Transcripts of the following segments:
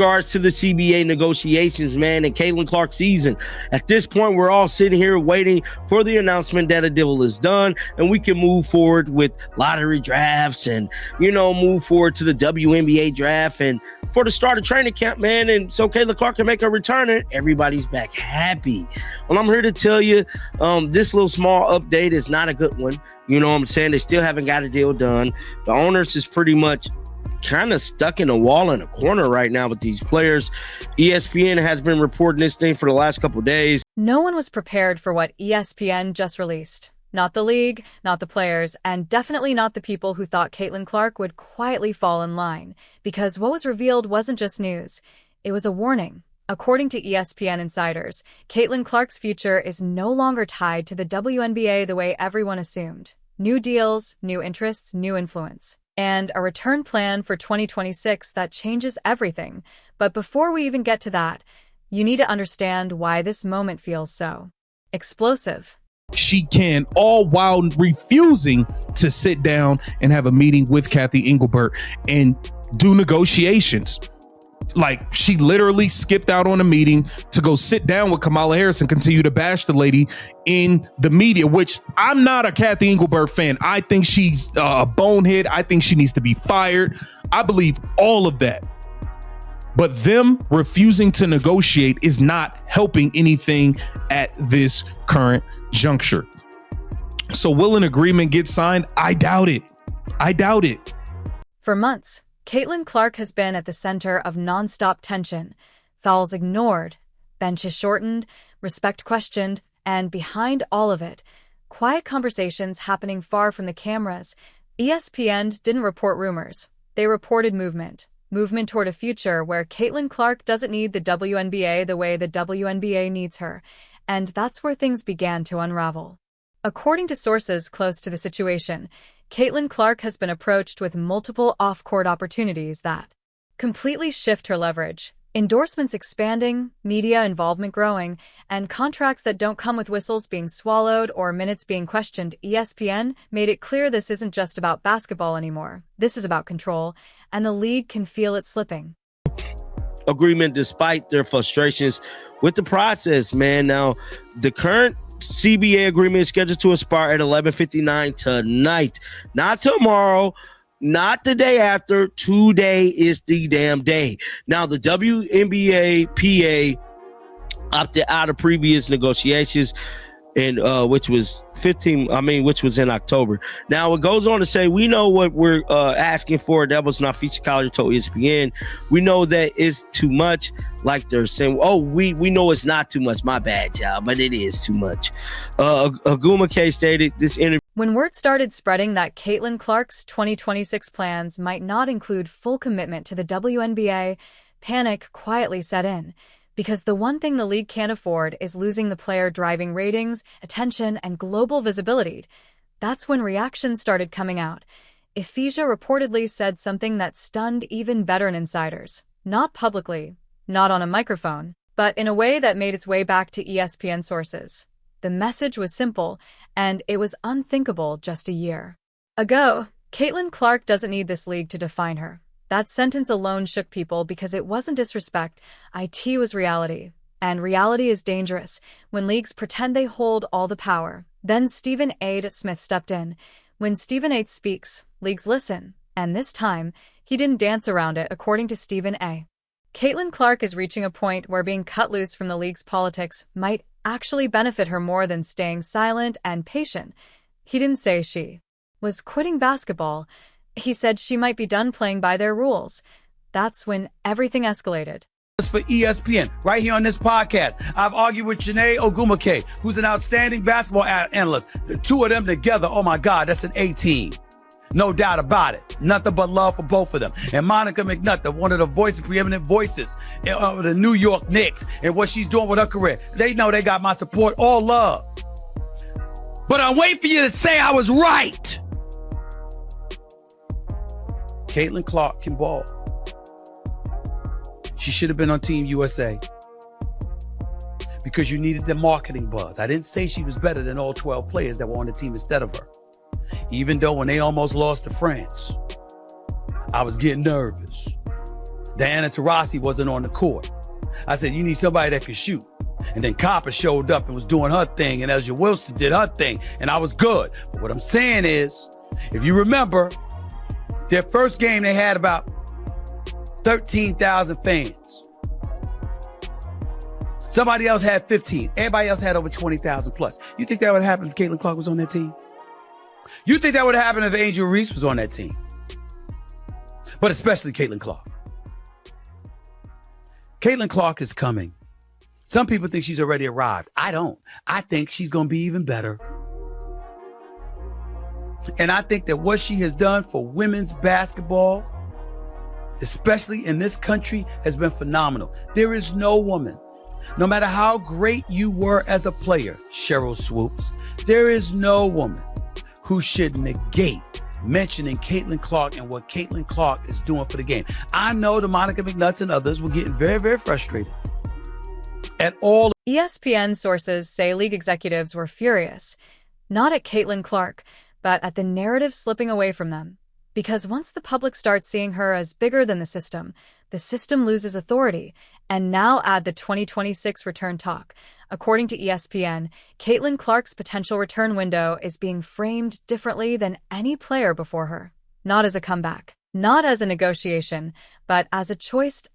regards to the CBA negotiations, man, and Caitlin Clark's season. At this point, we're all sitting here waiting for the announcement that a deal is done and we can move forward with lottery drafts and, move forward to the WNBA draft and for the start of training camp, man. And so Caitlin Clark can make a return and everybody's back happy. Well, I'm here to tell you, this little small update is not a good one. You know what I'm saying? They still haven't got a deal done. The owners is pretty much kind of stuck in a wall in a corner right now with these players. ESPN has been reporting this thing for the last couple of days. No one was prepared for what ESPN just released. Not the league, not the players, and definitely not the people who thought Caitlin Clark would quietly fall in line. Because what was revealed wasn't just news. It was a warning. According to ESPN insiders, Caitlin Clark's future is no longer tied to the WNBA the way everyone assumed. New deals, new interests, new influence. And a return plan for 2026 that changes everything. But before we even get to that, you need to understand why this moment feels so explosive. She can, all while refusing to sit down and have a meeting with Kathy Engelbert and do negotiations. Like, she literally skipped out on a meeting to go sit down with Kamala Harris and continue to bash the lady in the media, which I'm not a Kathy Engelbert fan. I think she's a bonehead. I think she needs to be fired. I believe all of that. But them refusing to negotiate is not helping anything at this current juncture. So will an agreement get signed? I doubt it. I doubt it. For months, Caitlin Clark has been at the center of nonstop tension. Fouls ignored, benches shortened, respect questioned, and behind all of it, quiet conversations happening far from the cameras. ESPN didn't report rumors. They reported movement. Movement toward a future where Caitlin Clark doesn't need the WNBA the way the WNBA needs her. And that's where things began to unravel. According to sources close to the situation, Caitlin Clark has been approached with multiple off-court opportunities that completely shift her leverage. Endorsements expanding, media involvement growing, and contracts that don't come with whistles being swallowed or minutes being questioned. ESPN made it clear this isn't just about basketball anymore. This is about control, and the league can feel it slipping. Agreement despite their frustrations with the process, man. Now, the current CBA agreement is scheduled to expire at 11:59 tonight. Not tomorrow, not the day after. Today is the damn day. Now, the WNBA PA opted out of previous negotiations, and which was in October. Now it goes on to say, we know what we're asking for. That was not featured college told ESPN. We know that it's too much. Like they're saying, we know it's not too much. My bad, y'all, but it is too much. Aguma K stated this interview. When word started spreading that Caitlin Clark's 2026 plans might not include full commitment to the WNBA, panic quietly set in. Because the one thing the league can't afford is losing the player driving ratings, attention, and global visibility. That's when reactions started coming out. Ephesia reportedly said something that stunned even veteran insiders. Not publicly, not on a microphone, but in a way that made its way back to ESPN sources. The message was simple, and it was unthinkable just a year ago. Caitlin Clark doesn't need this league to define her. That sentence alone shook people because it wasn't disrespect. It was reality. And reality is dangerous when leagues pretend they hold all the power. Then Stephen A. Smith stepped in. When Stephen A. speaks, leagues listen. And this time, he didn't dance around it, according to Stephen A. Caitlin Clark is reaching a point where being cut loose from the league's politics might actually benefit her more than staying silent and patient. He didn't say she was quitting basketball. He said she might be done playing by their rules. That's when everything escalated. For ESPN, right here on this podcast, I've argued with Janae Ogumake, who's an outstanding basketball analyst. The two of them together, oh my God, that's an A-team. No doubt about it. Nothing but love for both of them. And Monica McNutt, one of the preeminent voices of the New York Knicks, and what she's doing with her career. They know they got my support, all love. But I'm waiting for you to say I was right. Caitlin Clark can ball. She should have been on Team USA because you needed the marketing buzz. I didn't say she was better than all 12 players that were on the team instead of her. Even though when they almost lost to France, I was getting nervous. Diana Taurasi wasn't on the court. I said, you need somebody that can shoot. And then Copper showed up and was doing her thing, and Ezra Wilson did her thing, and I was good. But what I'm saying is, if you remember, their first game, they had about 13,000 fans. Somebody else had 15. Everybody else had over 20,000 plus. You think that would happen if Caitlin Clark was on that team? You think that would happen if Angel Reese was on that team? But especially Caitlin Clark. Caitlin Clark is coming. Some people think she's already arrived. I don't. I think she's going to be even better. And I think that what she has done for women's basketball, especially in this country, has been phenomenal. There is no woman, no matter how great you were as a player, Cheryl Swoops, there is no woman who should negate mentioning Caitlin Clark and what Caitlin Clark is doing for the game. I know the Monica McNutts and others were getting very, very frustrated at all. ESPN sources say league executives were furious, not at Caitlin Clark, but at the narrative slipping away from them. Because once the public starts seeing her as bigger than the system loses authority. And now add the 2026 return talk. According to ESPN, Caitlin Clark's potential return window is being framed differently than any player before her. Not as a comeback, not as a negotiation, but as a choice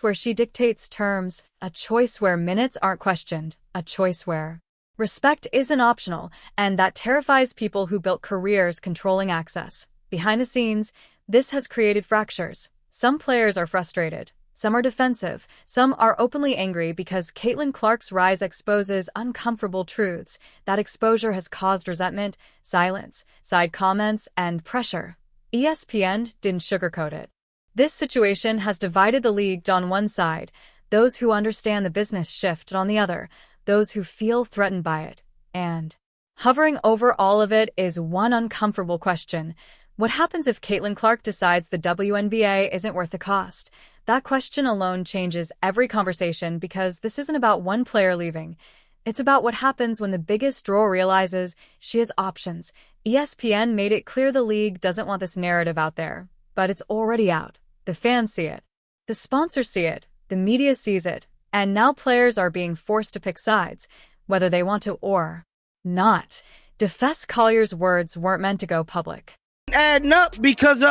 where she dictates terms, a choice where minutes aren't questioned, a choice where respect isn't optional, and that terrifies people who built careers controlling access. Behind the scenes, this has created fractures. Some players are frustrated. Some are defensive. Some are openly angry because Caitlin Clark's rise exposes uncomfortable truths. That exposure has caused resentment, silence, side comments, and pressure. ESPN didn't sugarcoat it. This situation has divided the league on one side, those who understand the business shift on the other, those who feel threatened by it. And hovering over all of it is one uncomfortable question. What happens if Caitlin Clark decides the WNBA isn't worth the cost? That question alone changes every conversation because this isn't about one player leaving. It's about what happens when the biggest draw realizes she has options. ESPN made it clear the league doesn't want this narrative out there, but it's already out. The fans see it. The sponsors see it. The media sees it. And now players are being forced to pick sides, whether they want to or not. DeFess Collier's words weren't meant to go public. Adding up because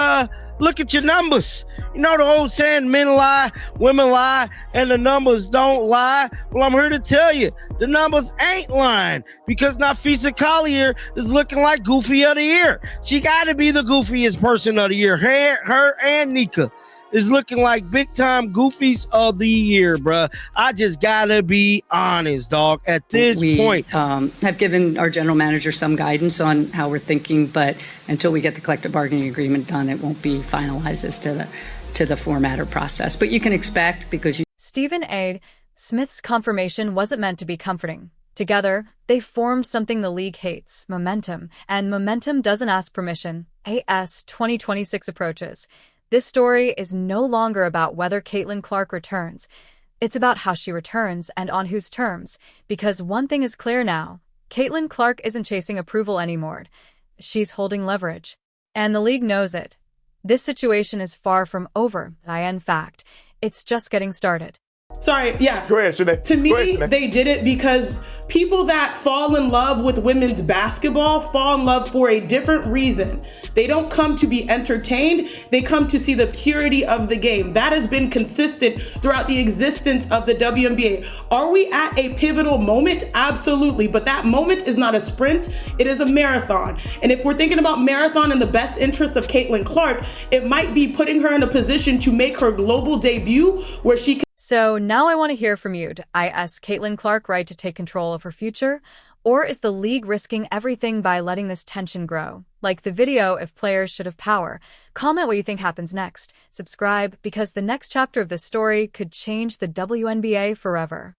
look at your numbers. You know the old saying, men lie, women lie, and the numbers don't lie. Well, I'm here to tell you the numbers ain't lying because Nafisa Collier is looking like Goofy of the Year. She got to be the goofiest person of the year. Her and Nika is looking like big time goofies of the year, bruh. I just gotta be honest, dog. At this point, have given our general manager some guidance on how we're thinking, but until we get the collective bargaining agreement done, it won't be finalized as to the format or process. But you can expect because you. Stephen A. Smith's confirmation wasn't meant to be comforting. Together, they formed something the league hates, momentum, and momentum doesn't ask permission. AS 2026 approaches. This story is no longer about whether Caitlin Clark returns. It's about how she returns and on whose terms. Because one thing is clear now, Caitlin Clark isn't chasing approval anymore. She's holding leverage. And the league knows it. This situation is far from over. In fact, it's just getting started. Sorry, yeah. Go ahead, Sinead. To me, they did it because people that fall in love with women's basketball fall in love for a different reason. They don't come to be entertained. They come to see the purity of the game. That has been consistent throughout the existence of the WNBA. Are we at a pivotal moment? Absolutely. But that moment is not a sprint. It is a marathon. And if we're thinking about marathon in the best interest of Caitlin Clark, it might be putting her in a position to make her global debut where she can. So now I want to hear from you. Is Caitlin Clark right to take control of her future? Or is the league risking everything by letting this tension grow? Like the video if players should have power. Comment what you think happens next. Subscribe because the next chapter of this story could change the WNBA forever.